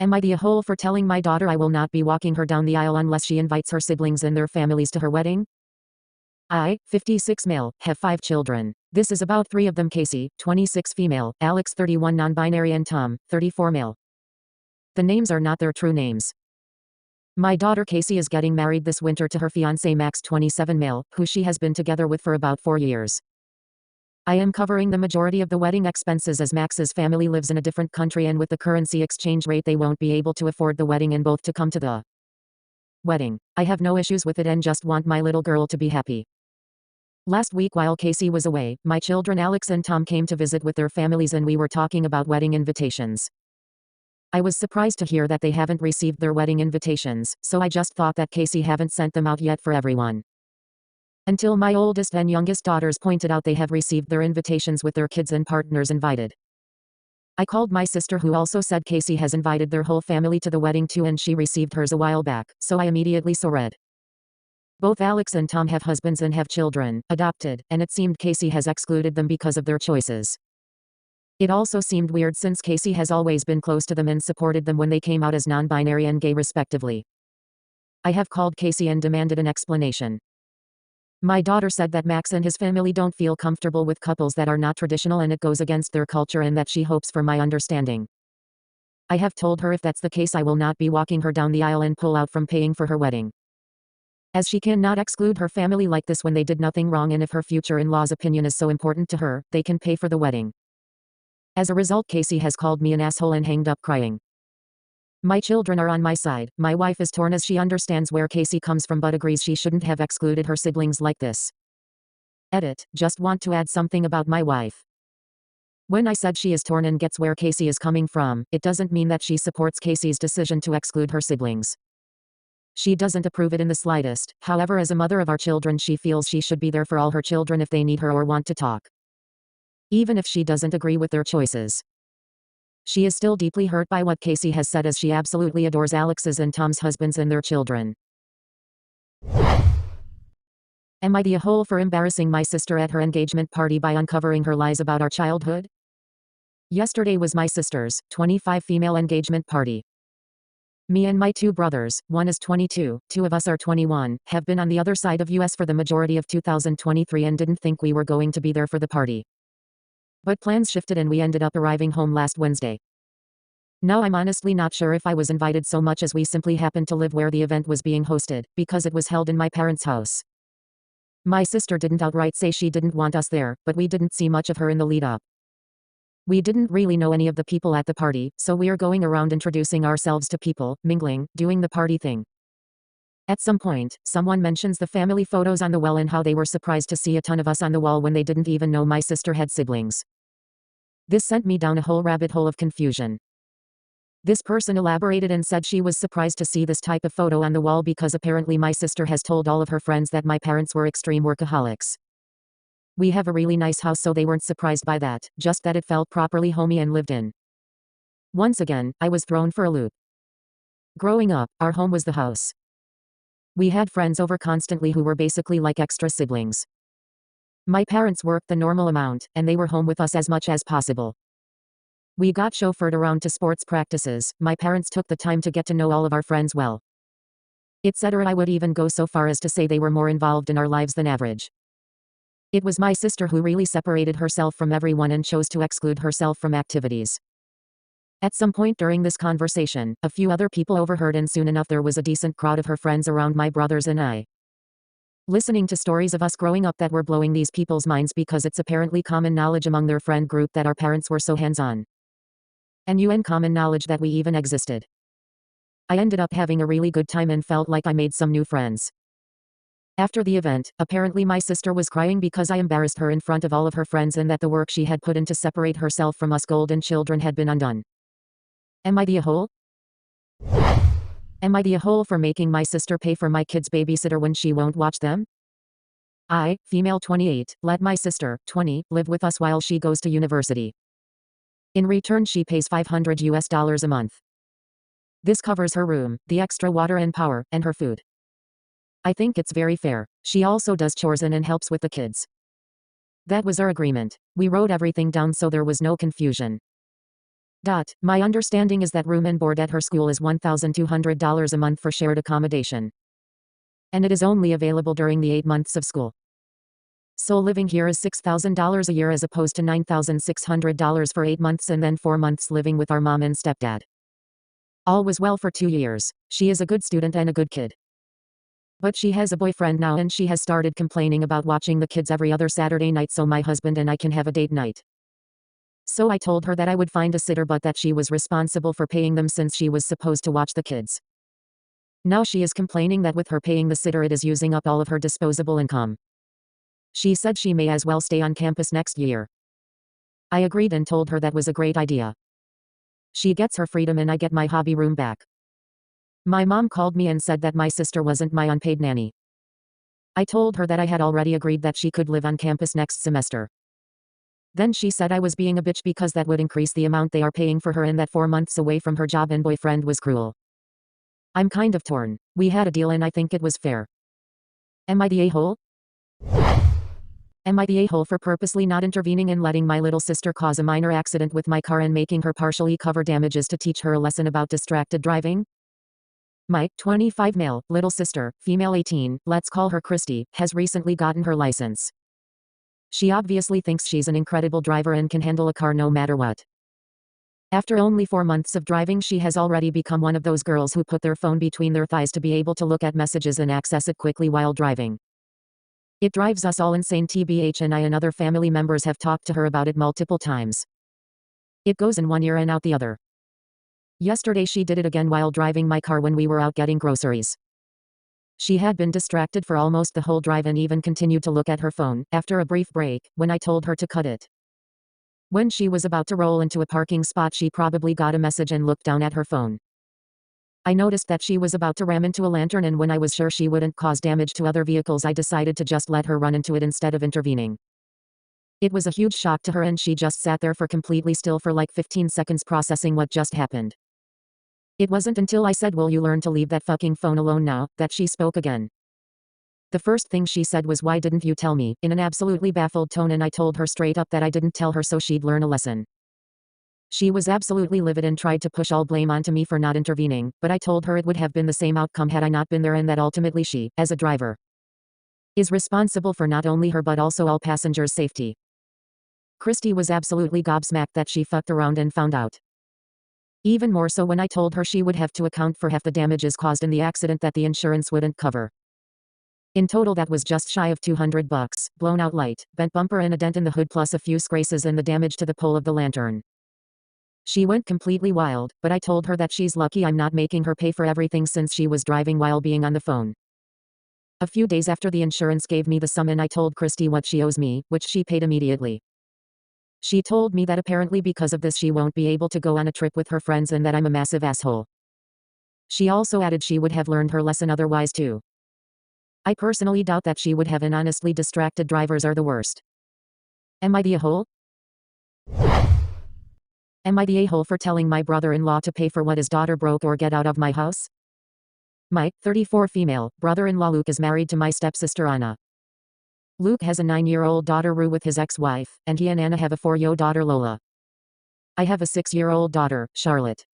Am I the a-hole for telling my daughter I will not be walking her down the aisle unless she invites her siblings and their families to her wedding? I, 56 male, have 5 children. This is about 3 of them: Casey, 26 female, Alex 31 non-binary, and Tom, 34 male. The names are not their true names. My daughter Casey is getting married this winter to her fiancé Max, 27 male, who she has been together with for about 4 years. I am covering the majority of the wedding expenses as Max's family lives in a different country, and with the currency exchange rate they won't be able to afford the wedding and both to come to the wedding. I have no issues with it and just want my little girl to be happy. Last week while Casey was away, my children Alex and Tom came to visit with their families and we were talking about wedding invitations. I was surprised to hear that they haven't received their wedding invitations, so I just thought that Casey haven't sent them out yet for everyone. Until my oldest and youngest daughters pointed out they have received their invitations with their kids and partners invited. I called my sister, who also said Casey has invited their whole family to the wedding too, and she received hers a while back, so I immediately saw red. Both Alex and Tom have husbands and have children, adopted, and it seemed Casey has excluded them because of their choices. It also seemed weird since Casey has always been close to them and supported them when they came out as non-binary and gay respectively. I have called Casey and demanded an explanation. My daughter said that Max and his family don't feel comfortable with couples that are not traditional and it goes against their culture, and that she hopes for my understanding. I have told her if that's the case I will not be walking her down the aisle and pull out from paying for her wedding, as she cannot exclude her family like this when they did nothing wrong, and if her future in-laws' opinion is so important to her, they can pay for the wedding. As a result, Casey has called me an asshole and hanged up crying. My children are on my side. My wife is torn as she understands where Casey comes from but agrees she shouldn't have excluded her siblings like this. Edit. Just want to add something about my wife. When I said she is torn and gets where Casey is coming from, it doesn't mean that she supports Casey's decision to exclude her siblings. She doesn't approve it in the slightest. However, as a mother of our children, she feels she should be there for all her children if they need her or want to talk, even if she doesn't agree with their choices. She is still deeply hurt by what Casey has said, as she absolutely adores Alex's and Tom's husbands and their children. Am I the a-hole for embarrassing my sister at her engagement party by uncovering her lies about our childhood? Yesterday was my sister's 25 female engagement party. Me and my 2 brothers, one is 22, 2 of us are 21, have been on the other side of US for the majority of 2023 and didn't think we were going to be there for the party. But plans shifted and we ended up arriving home last Wednesday. Now I'm honestly not sure if I was invited so much as we simply happened to live where the event was being hosted, because it was held in my parents' house. My sister didn't outright say she didn't want us there, but we didn't see much of her in the lead up. We didn't really know any of the people at the party, so we are going around introducing ourselves to people, mingling, doing the party thing. At some point, someone mentions the family photos on the wall and how they were surprised to see a ton of us on the wall when they didn't even know my sister had siblings. This sent me down a whole rabbit hole of confusion. This person elaborated and said she was surprised to see this type of photo on the wall because apparently my sister has told all of her friends that my parents were extreme workaholics. We have a really nice house, so they weren't surprised by that, just that it felt properly homey and lived in. Once again, I was thrown for a loop. Growing up, our home was the house. We had friends over constantly who were basically like extra siblings. My parents worked the normal amount, and they were home with us as much as possible. We got chauffeured around to sports practices. My parents took the time to get to know all of our friends well, etc. I would even go so far as to say they were more involved in our lives than average. It was my sister who really separated herself from everyone and chose to exclude herself from activities. At some point during this conversation, a few other people overheard, and soon enough there was a decent crowd of her friends around my brothers and I, listening to stories of us growing up that were blowing these people's minds because it's apparently common knowledge among their friend group that our parents were so hands-on. And common knowledge that we even existed. I ended up having a really good time and felt like I made some new friends. After the event, apparently my sister was crying because I embarrassed her in front of all of her friends and that the work she had put in to separate herself from us golden children had been undone. Am I the a-hole? Am I the a-hole for making my sister pay for my kids' babysitter when she won't watch them? I, female 28, let my sister, 20, live with us while she goes to university. In return, she pays $500 a month. This covers her room, the extra water and power, and her food. I think it's very fair. She also does chores and helps with the kids. That was our agreement. We wrote everything down so there was no confusion. My understanding is that room and board at her school is $1,200 a month for shared accommodation. And it is only available during the 8 months of school. So living here is $6,000 a year as opposed to $9,600 for 8 months and then 4 months living with our mom and stepdad. All was well for 2 years. She is a good student and a good kid. But she has a boyfriend now and she has started complaining about watching the kids every other Saturday night so my husband and I can have a date night. So I told her that I would find a sitter but that she was responsible for paying them since she was supposed to watch the kids. Now she is complaining that with her paying the sitter it is using up all of her disposable income. She said she may as well stay on campus next year. I agreed and told her that was a great idea. She gets her freedom and I get my hobby room back. My mom called me and said that my sister wasn't my unpaid nanny. I told her that I had already agreed that she could live on campus next semester. Then she said I was being a bitch because that would increase the amount they are paying for her and that 4 months away from her job and boyfriend was cruel. I'm kind of torn. We had a deal and I think it was fair. Am I the a-hole? Am I the a-hole for purposely not intervening and letting my little sister cause a minor accident with my car and making her partially cover damages to teach her a lesson about distracted driving? My 25 male, little sister, female 18, let's call her Christy, has recently gotten her license. She obviously thinks she's an incredible driver and can handle a car no matter what. After only 4 months of driving she has already become one of those girls who put their phone between their thighs to be able to look at messages and access it quickly while driving. It drives us all insane tbh and I and other family members have talked to her about it multiple times. It goes in one ear and out the other. Yesterday she did it again while driving my car when we were out getting groceries. She had been distracted for almost the whole drive and even continued to look at her phone, after a brief break, when I told her to cut it. When she was about to roll into a parking spot she probably got a message and looked down at her phone. I noticed that she was about to ram into a lantern and when I was sure she wouldn't cause damage to other vehicles I decided to just let her run into it instead of intervening. It was a huge shock to her and she just sat there for completely still for like 15 seconds processing what just happened. It wasn't until I said, "Will you learn to leave that fucking phone alone now," that she spoke again. The first thing she said was, "Why didn't you tell me?" in an absolutely baffled tone and I told her straight up that I didn't tell her so she'd learn a lesson. She was absolutely livid and tried to push all blame onto me for not intervening, but I told her it would have been the same outcome had I not been there and that ultimately she, as a driver, is responsible for not only her but also all passengers' safety. Christy was absolutely gobsmacked that she fucked around and found out. Even more so when I told her she would have to account for half the damages caused in the accident that the insurance wouldn't cover. In total that was just shy of $200, blown out light, bent bumper and a dent in the hood plus a few scratches and the damage to the pole of the lantern. She went completely wild, but I told her that she's lucky I'm not making her pay for everything since she was driving while being on the phone. A few days after the insurance gave me the sum and I told Christy what she owes me, which she paid immediately. She told me that apparently because of this she won't be able to go on a trip with her friends and that I'm a massive asshole. She also added she would have learned her lesson otherwise too. I personally doubt that she would have, and honestly distracted drivers are the worst. Am I the a-hole? Am I the a-hole for telling my brother-in-law to pay for what his daughter broke or get out of my house? My 34 female brother-in-law Luke is married to my stepsister Anna. Luke has a 9-year-old daughter Rue with his ex-wife, and he and Anna have a 4-year-old daughter Lola. I have a 6-year-old daughter, Charlotte.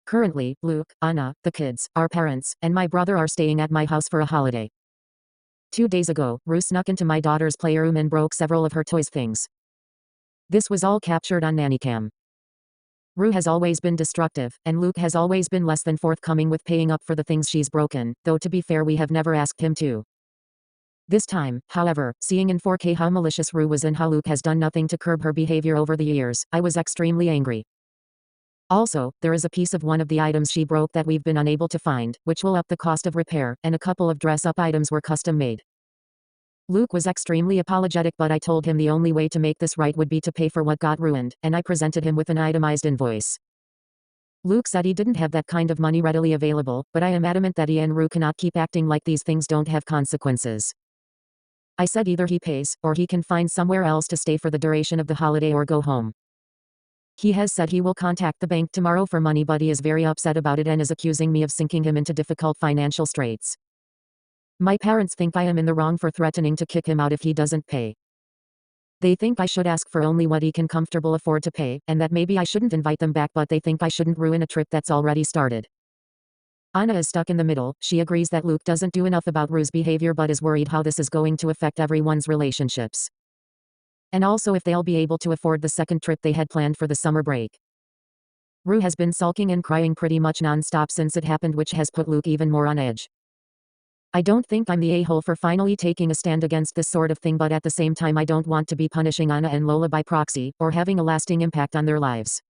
Currently, Luke, Anna, the kids, our parents, and my brother are staying at my house for a holiday. 2 days ago, Rue snuck into my daughter's playroom and broke several of her toys things. This was all captured on nannycam. Rue has always been destructive, and Luke has always been less than forthcoming with paying up for the things she's broken, though to be fair we have never asked him to. This time, however, seeing in 4K how malicious Rue was and how Luke has done nothing to curb her behavior over the years, I was extremely angry. Also, there is a piece of one of the items she broke that we've been unable to find, which will up the cost of repair, and a couple of dress-up items were custom made. Luke was extremely apologetic but I told him the only way to make this right would be to pay for what got ruined, and I presented him with an itemized invoice. Luke said he didn't have that kind of money readily available, but I am adamant that he and Rue cannot keep acting like these things don't have consequences. I said either he pays, or he can find somewhere else to stay for the duration of the holiday or go home. He has said he will contact the bank tomorrow for money but he is very upset about it and is accusing me of sinking him into difficult financial straits. My parents think I am in the wrong for threatening to kick him out if he doesn't pay. They think I should ask for only what he can comfortable afford to pay, and that maybe I shouldn't invite them back, but they think I shouldn't ruin a trip that's already started. Anna is stuck in the middle. She agrees that Luke doesn't do enough about Rue's behavior but is worried how this is going to affect everyone's relationships. And also if they'll be able to afford the second trip they had planned for the summer break. Rue has been sulking and crying pretty much non-stop since it happened, which has put Luke even more on edge. I don't think I'm the a-hole for finally taking a stand against this sort of thing, but at the same time I don't want to be punishing Anna and Lola by proxy, or having a lasting impact on their lives.